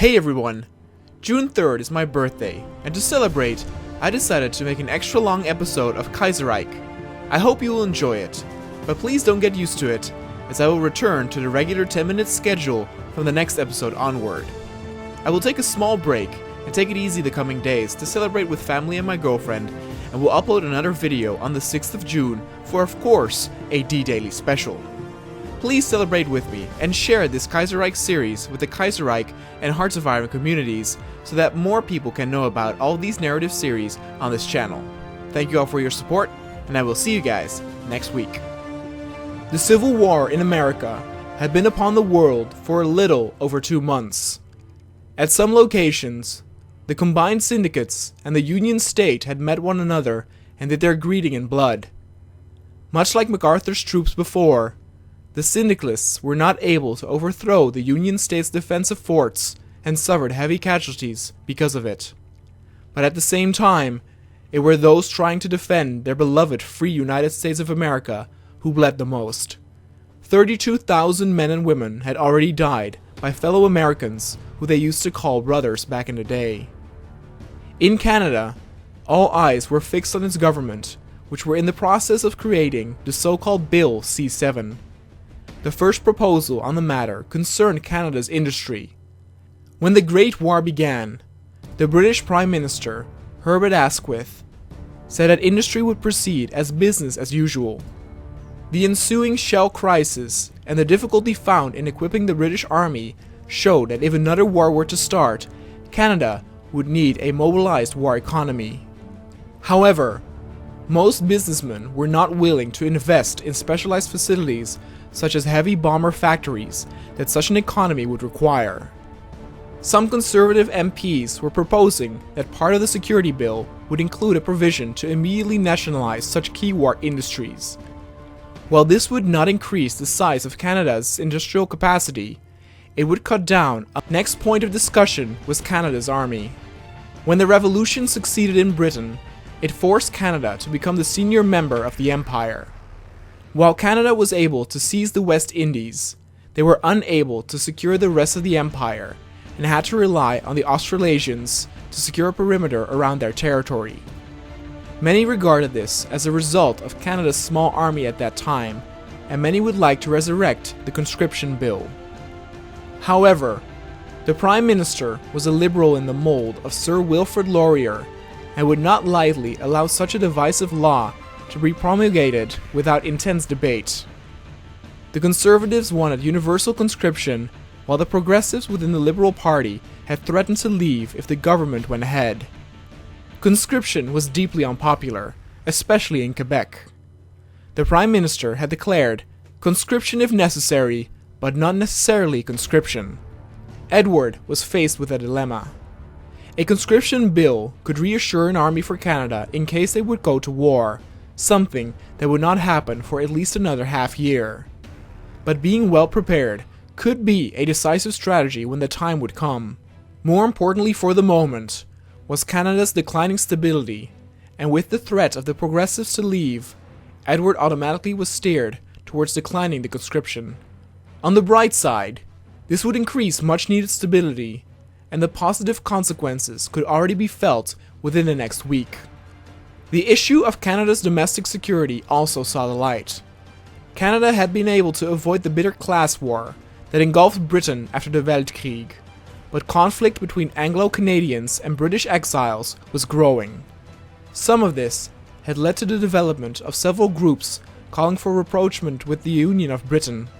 Hey everyone! June 3rd is my birthday, and to celebrate, I decided to make an extra long episode of Kaiserreich. I hope you will enjoy it, but please don't get used to it, as I will return to the regular 10-minute schedule from the next episode onward. I will take a small break and take it easy the coming days to celebrate with family and my girlfriend, and will upload another video on the 6th of June for, of course, a D-Daily special. Please celebrate with me and share this Kaiserreich series with the Kaiserreich and Hearts of Iron communities so that more people can know about all these narrative series on this channel. Thank you all for your support, and I will see you guys next week. The Civil War in America had been upon the world for a little over 2 months. At some locations, the combined syndicates and the Union state had met one another and did their greeting in blood. Much like MacArthur's troops before, the Syndicalists were not able to overthrow the Union state's defensive forts and suffered heavy casualties because of it. But at the same time, it were those trying to defend their beloved free United States of America who bled the most. 32,000 men and women had already died by fellow Americans who they used to call brothers back in the day. In Canada, all eyes were fixed on its government, which were in the process of creating the so-called Bill C-7. The first proposal on the matter concerned Canada's industry. When the Great War began, the British Prime Minister, Herbert Asquith, said that industry would proceed as business as usual. The ensuing shell crisis and the difficulty found in equipping the British Army showed that if another war were to start, Canada would need a mobilized war economy. However, most businessmen were not willing to invest in specialized facilities such as heavy bomber factories that such an economy would require. Some conservative MPs were proposing that part of the security bill would include a provision to immediately nationalize such key war industries. While this would not increase the size of Canada's industrial capacity, it would cut down. The next point of discussion was Canada's army. When the revolution succeeded in Britain, it forced Canada to become the senior member of the empire. While Canada was able to seize the West Indies, they were unable to secure the rest of the empire and had to rely on the Australasians to secure a perimeter around their territory. Many regarded this as a result of Canada's small army at that time, and many would like to resurrect the conscription bill. However, the Prime Minister was a liberal in the mold of Sir Wilfrid Laurier and would not lightly allow such a divisive law to be promulgated without intense debate. The Conservatives wanted universal conscription, while the Progressives within the Liberal Party had threatened to leave if the government went ahead. Conscription was deeply unpopular, especially in Quebec. The Prime Minister had declared conscription if necessary, but not necessarily conscription. Edward was faced with a dilemma. A conscription bill could reassure an army for Canada in case they would go to war, something that would not happen for at least another half year. But being well prepared could be a decisive strategy when the time would come. More importantly for the moment was Canada's declining stability, and with the threat of the Progressives to leave, Edward automatically was steered towards declining the conscription. On the bright side, this would increase much needed stability, and the positive consequences could already be felt within the next week. The issue of Canada's domestic security also saw the light. Canada had been able to avoid the bitter class war that engulfed Britain after the Weltkrieg, but conflict between Anglo-Canadians and British exiles was growing. Some of this had led to the development of several groups calling for rapprochement with the Union of Britain.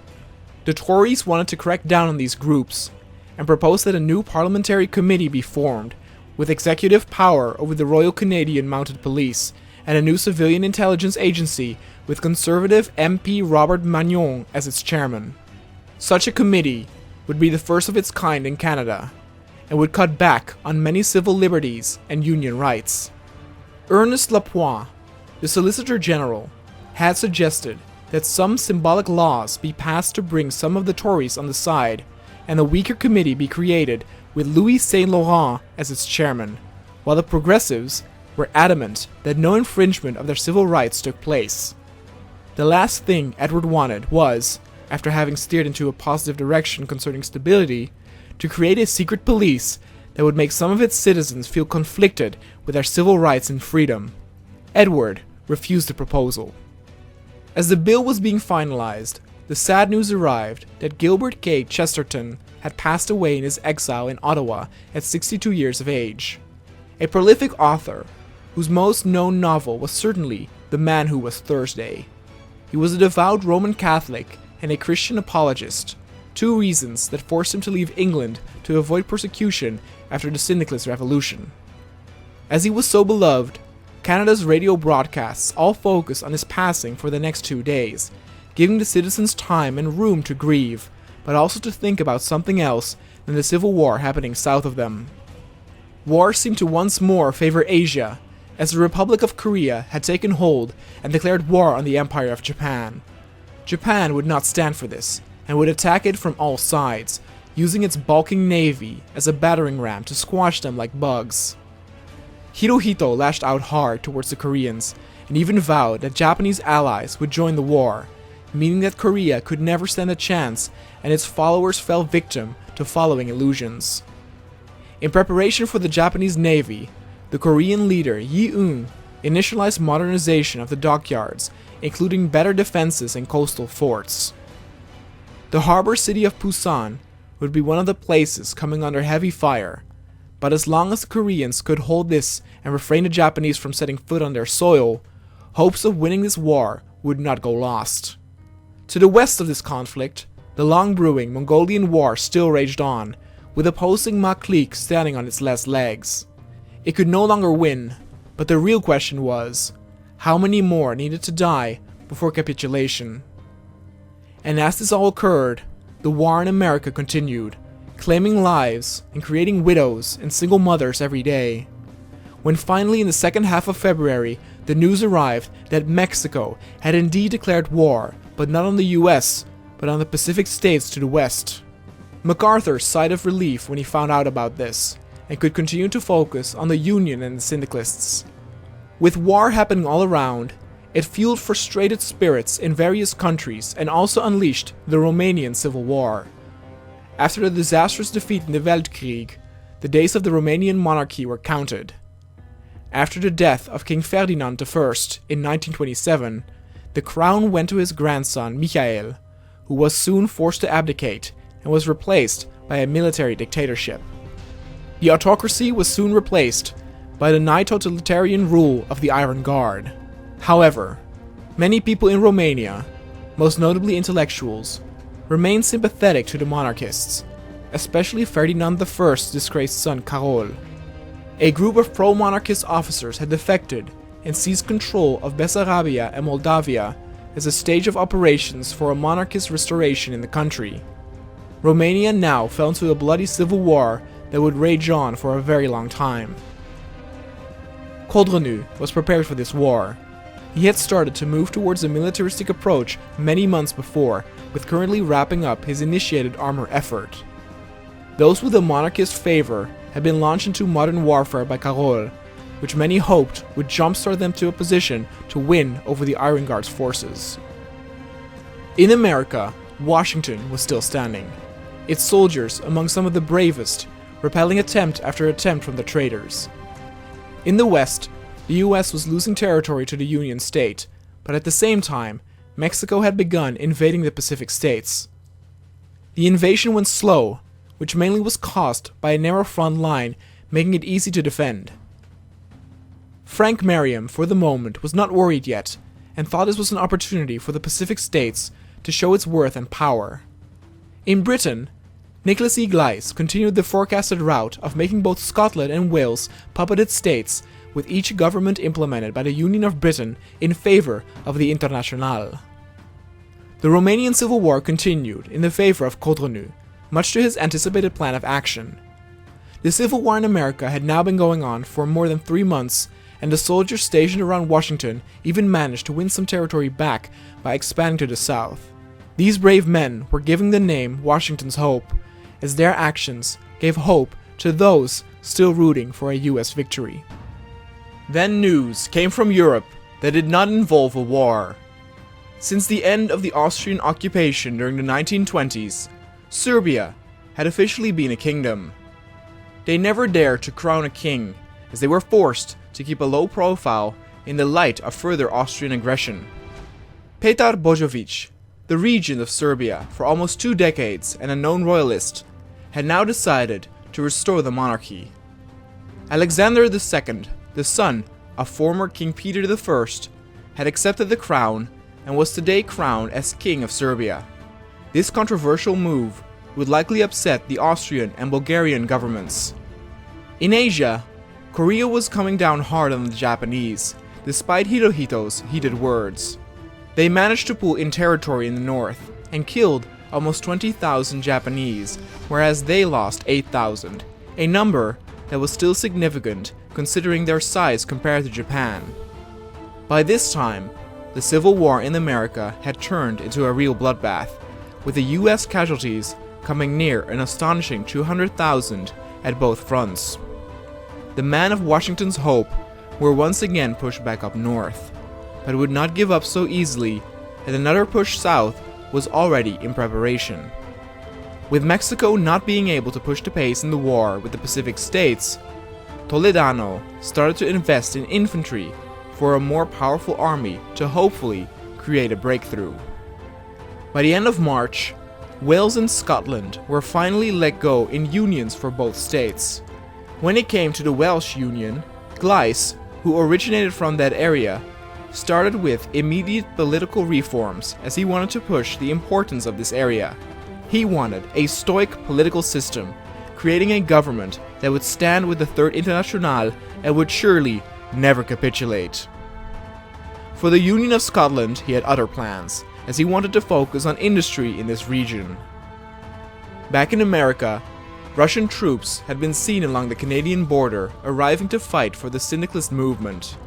The Tories wanted to crack down on these groups and proposed that a new parliamentary committee be formed with executive power over the Royal Canadian Mounted Police and a new civilian intelligence agency with Conservative MP Robert Magnon as its chairman. Such a committee would be the first of its kind in Canada and would cut back on many civil liberties and union rights. Ernest Lapointe, the Solicitor General, had suggested that some symbolic laws be passed to bring some of the Tories on the side, and a weaker committee be created with Louis Saint Laurent as its chairman, while the Progressives were adamant that no infringement of their civil rights took place. The last thing Edward wanted was, after having steered into a positive direction concerning stability, to create a secret police that would make some of its citizens feel conflicted with their civil rights and freedom. Edward refused the proposal. As the bill was being finalized, the sad news arrived that Gilbert K. Chesterton had passed away in his exile in Ottawa at 62 years of age. A prolific author, whose most known novel was certainly The Man Who Was Thursday. He was a devout Roman Catholic and a Christian apologist, two reasons that forced him to leave England to avoid persecution after the Syndicate Revolution. As he was so beloved, Canada's radio broadcasts all focused on his passing for the next 2 days, giving the citizens time and room to grieve, but also to think about something else than the civil war happening south of them. War seemed to once more favor Asia, as the Republic of Korea had taken hold and declared war on the Empire of Japan. Japan would not stand for this, and would attack it from all sides, using its bulking navy as a battering ram to squash them like bugs. Hirohito lashed out hard towards the Koreans, and even vowed that Japanese allies would join the war, meaning that Korea could never stand a chance, and its followers fell victim to following illusions. In preparation for the Japanese Navy, the Korean leader Yi-eun initialized modernization of the dockyards, including better defenses and coastal forts. The harbor city of Busan would be one of the places coming under heavy fire, but as long as the Koreans could hold this and refrain the Japanese from setting foot on their soil, hopes of winning this war would not go lost. To the west of this conflict, the long-brewing Mongolian War still raged on, with opposing Ma clique standing on its last legs. It could no longer win, but the real question was, how many more needed to die before capitulation? And as this all occurred, the war in America continued, claiming lives and creating widows and single mothers every day. When finally in the second half of February, the news arrived that Mexico had indeed declared war, but not on the US, but on the Pacific states to the west. MacArthur sighed of relief when he found out about this, and could continue to focus on the Union and the Syndicalists. With war happening all around, it fueled frustrated spirits in various countries and also unleashed the Romanian Civil War. After the disastrous defeat in the Weltkrieg, the days of the Romanian monarchy were counted. After the death of King Ferdinand I in 1927, the crown went to his grandson Michael, who was soon forced to abdicate and was replaced by a military dictatorship. The autocracy was soon replaced by the nigh totalitarian rule of the Iron Guard. However, many people in Romania, most notably intellectuals, remained sympathetic to the monarchists, especially Ferdinand I's disgraced son Carol. A group of pro-monarchist officers had defected and seized control of Bessarabia and Moldavia as a stage of operations for a monarchist restoration in the country. Romania now fell into a bloody civil war that would rage on for a very long time. Codreanu was prepared for this war. He had started to move towards a militaristic approach many months before, with currently wrapping up his initiated armor effort. Those with a monarchist favor had been launched into modern warfare by Carol, which many hoped would jumpstart them to a position to win over the Iron Guard's forces. In America, Washington was still standing, its soldiers among some of the bravest, repelling attempt after attempt from the traitors. In the West, the US was losing territory to the Union state, but at the same time, Mexico had begun invading the Pacific states. The invasion went slow, which mainly was caused by a narrow front line, making it easy to defend. Frank Merriam, for the moment, was not worried yet, and thought this was an opportunity for the Pacific states to show its worth and power. In Britain, Nicholas E. Gleis continued the forecasted route of making both Scotland and Wales puppeted states, with each government implemented by the Union of Britain in favor of the Internationale. The Romanian Civil War continued in the favor of Codreanu, much to his anticipated plan of action. The Civil War in America had now been going on for more than 3 months, and the soldiers stationed around Washington even managed to win some territory back by expanding to the south. These brave men were given the name Washington's Hope, as their actions gave hope to those still rooting for a US victory. Then news came from Europe that did not involve a war. Since the end of the Austrian occupation during the 1920s, Serbia had officially been a kingdom. They never dared to crown a king, as they were forced to keep a low profile in the light of further Austrian aggression. Petar Bojovic, the regent of Serbia for almost 2 decades and a known royalist, had now decided to restore the monarchy. Alexander II, the son of former King Peter I, had accepted the crown and was today crowned as King of Serbia. This controversial move would likely upset the Austrian and Bulgarian governments. In Asia, Korea was coming down hard on the Japanese, despite Hirohito's heated words. They managed to pull in territory in the north and killed almost 20,000 Japanese, whereas they lost 8,000, a number that was still significant considering their size compared to Japan. By this time, the Civil War in America had turned into a real bloodbath, with the US casualties coming near an astonishing 200,000 at both fronts. The men of Washington's hope were once again pushed back up north, but would not give up so easily, and another push south was already in preparation. With Mexico not being able to push the pace in the war with the Pacific states, Toledano started to invest in infantry for a more powerful army to hopefully create a breakthrough. By the end of March, Wales and Scotland were finally let go in unions for both states. When it came to the Welsh Union, Gleis, who originated from that area, started with immediate political reforms as he wanted to push the importance of this area. He wanted a stoic political system, creating a government that would stand with the Third Internationale and would surely never capitulate. For the Union of Scotland, he had other plans, as he wanted to focus on industry in this region. Back in America, Russian troops had been seen along the Canadian border, arriving to fight for the Syndicalist movement.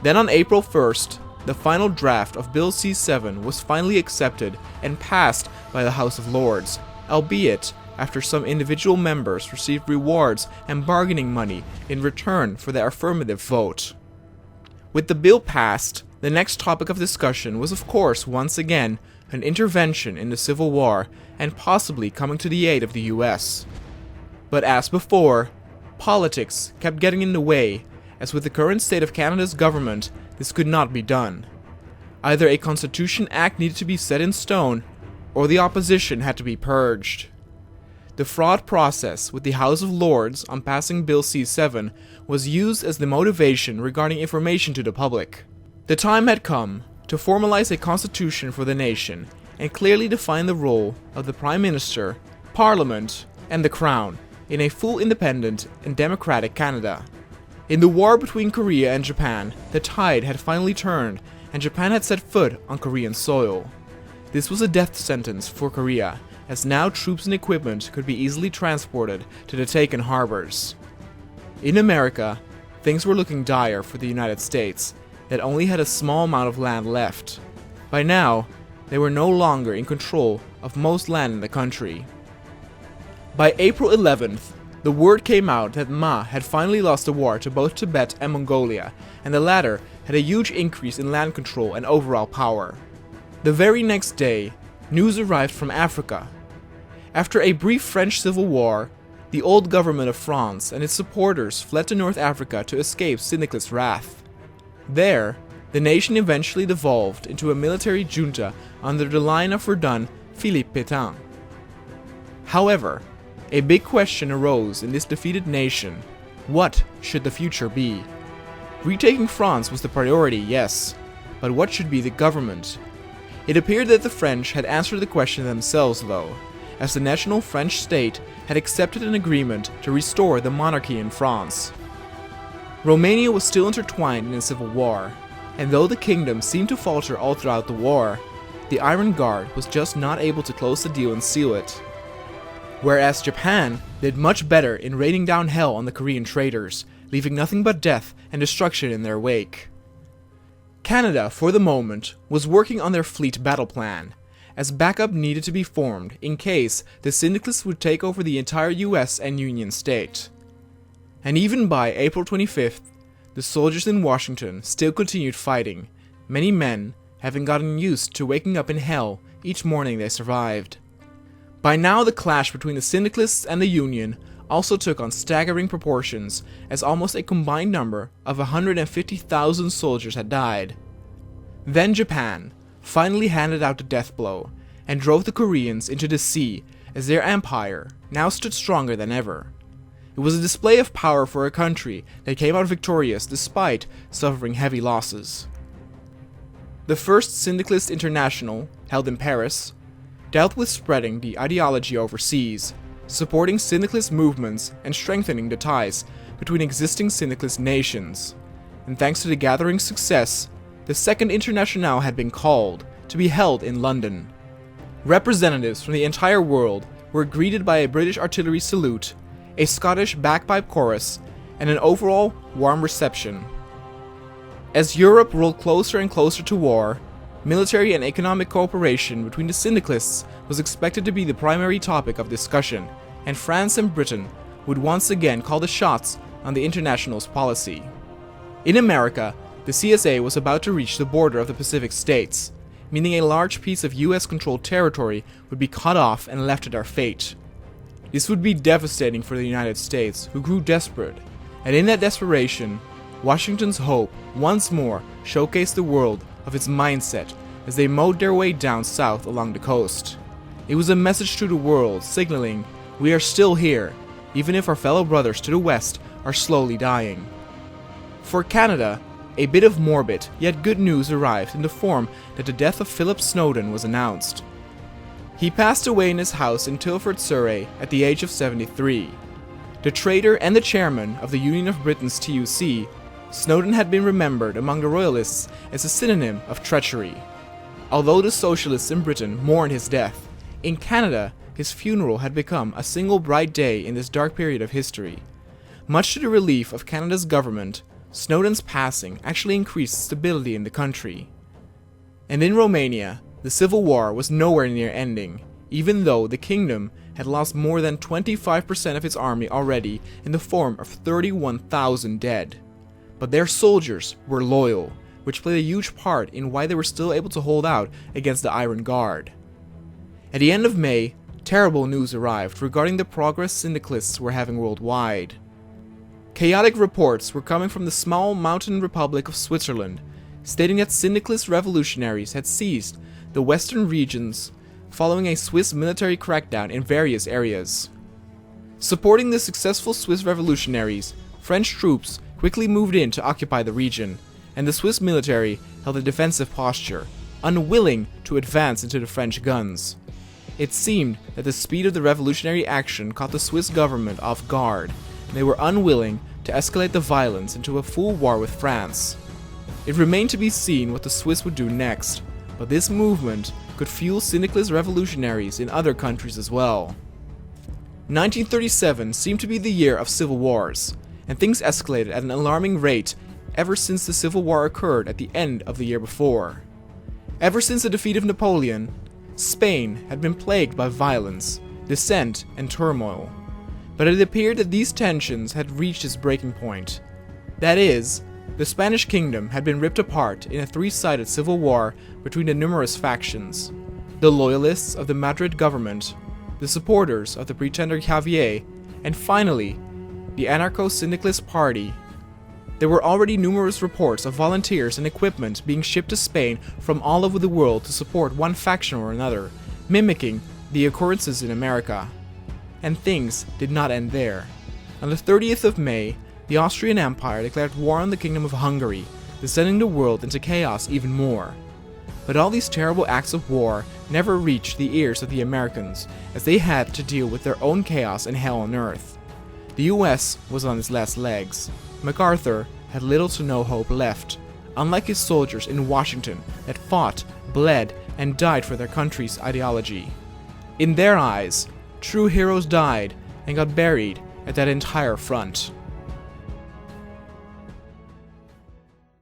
Then on April 1st, the final draft of Bill C-7 was finally accepted and passed by the House of Lords, albeit after some individual members received rewards and bargaining money in return for their affirmative vote. With the bill passed, the next topic of discussion was of course once again an intervention in the Civil War and possibly coming to the aid of the US. But as before, politics kept getting in the way, as with the current state of Canada's government, this could not be done. Either a Constitution Act needed to be set in stone, or the opposition had to be purged. The fraud process with the House of Lords on passing Bill C-7 was used as the motivation regarding information to the public. The time had come to formalize a constitution for the nation and clearly define the role of the Prime Minister, Parliament, and the Crown in a full independent and democratic Canada. In the war between Korea and Japan, the tide had finally turned and Japan had set foot on Korean soil. This was a death sentence for Korea, as now troops and equipment could be easily transported to the taken harbors. In America, things were looking dire for the United States, that only had a small amount of land left. By now, they were no longer in control of most land in the country. By April 11th, the word came out that Ma had finally lost the war to both Tibet and Mongolia, and the latter had a huge increase in land control and overall power. The very next day, news arrived from Africa. After a brief French civil war, the old government of France and its supporters fled to North Africa to escape Syndicalist wrath. There, the nation eventually devolved into a military junta under the line of Verdun Philippe Pétain. However, a big question arose in this defeated nation: what should the future be? Retaking France was the priority, yes, but what should be the government? It appeared that the French had answered the question themselves though, as the national French state had accepted an agreement to restore the monarchy in France. Romania was still intertwined in a civil war, and though the kingdom seemed to falter all throughout the war, the Iron Guard was just not able to close the deal and seal it. Whereas Japan did much better in raining down hell on the Korean traitors, leaving nothing but death and destruction in their wake. Canada, for the moment, was working on their fleet battle plan, as backup needed to be formed in case the Syndicalists would take over the entire US and Union state. And even by April 25th, the soldiers in Washington still continued fighting, many men having gotten used to waking up in hell each morning they survived. By now, the clash between the Syndicalists and the Union also took on staggering proportions, as almost a combined number of 150,000 soldiers had died. Then Japan finally handed out the death blow and drove the Koreans into the sea, as their empire now stood stronger than ever. It was a display of power for a country that came out victorious despite suffering heavy losses. The first Syndicalist International, held in Paris, dealt with spreading the ideology overseas, supporting Syndicalist movements and strengthening the ties between existing Syndicalist nations. And thanks to the gathering success, the Second Internationale had been called to be held in London. Representatives from the entire world were greeted by a British artillery salute, a Scottish bagpipe chorus, and an overall warm reception. As Europe rolled closer and closer to war, military and economic cooperation between the Syndicalists was expected to be the primary topic of discussion, and France and Britain would once again call the shots on the International's policy. In America, the CSA was about to reach the border of the Pacific states, meaning a large piece of US-controlled territory would be cut off and left to their fate. This would be devastating for the United States, who grew desperate, and in that desperation, Washington's hope once more showcased the world of its mindset as they mowed their way down south along the coast. It was a message to the world signaling, "We are still here, even if our fellow brothers to the west are slowly dying." For Canada, a bit of morbid yet good news arrived in the form that the death of Phillip Snowden was announced. He passed away in his house in Tilford, Surrey at the age of 73. The traitor and the chairman of the Union of Britain's TUC, Snowden had been remembered among the royalists as a synonym of treachery. Although the socialists in Britain mourned his death, in Canada his funeral had become a single bright day in this dark period of history. Much to the relief of Canada's government, Snowden's passing actually increased stability in the country. And in Romania, the civil war was nowhere near ending, even though the kingdom had lost more than 25% of its army already in the form of 31,000 dead. But their soldiers were loyal, which played a huge part in why they were still able to hold out against the Iron Guard. At the end of May, terrible news arrived regarding the progress Syndicalists were having worldwide. Chaotic reports were coming from the small mountain republic of Switzerland, stating that Syndicalist revolutionaries had seized the western regions following a Swiss military crackdown in various areas. Supporting the successful Swiss revolutionaries, French troops quickly moved in to occupy the region, and the Swiss military held a defensive posture, unwilling to advance into the French guns. It seemed that the speed of the revolutionary action caught the Swiss government off guard, and they were unwilling to escalate the violence into a full war with France. It remained to be seen what the Swiss would do next, but this movement could fuel Syndicalist revolutionaries in other countries as well. 1937 seemed to be the year of civil wars, and things escalated at an alarming rate ever since the Civil War occurred at the end of the year before. Ever since the defeat of Napoleon, Spain had been plagued by violence, dissent, and turmoil. But it appeared that these tensions had reached its breaking point. That is, the Spanish kingdom had been ripped apart in a three-sided civil war between the numerous factions: the loyalists of the Madrid government, the supporters of the pretender Javier, and finally, the anarcho-syndicalist party. There were already numerous reports of volunteers and equipment being shipped to Spain from all over the world to support one faction or another, mimicking the occurrences in America. And things did not end there. On the 30th of May, the Austrian Empire declared war on the Kingdom of Hungary, descending the world into chaos even more. But all these terrible acts of war never reached the ears of the Americans, as they had to deal with their own chaos and hell on earth. The US was on its last legs. MacArthur had little to no hope left, unlike his soldiers in Washington that fought, bled, and died for their country's ideology. In their eyes, true heroes died and got buried at that entire front.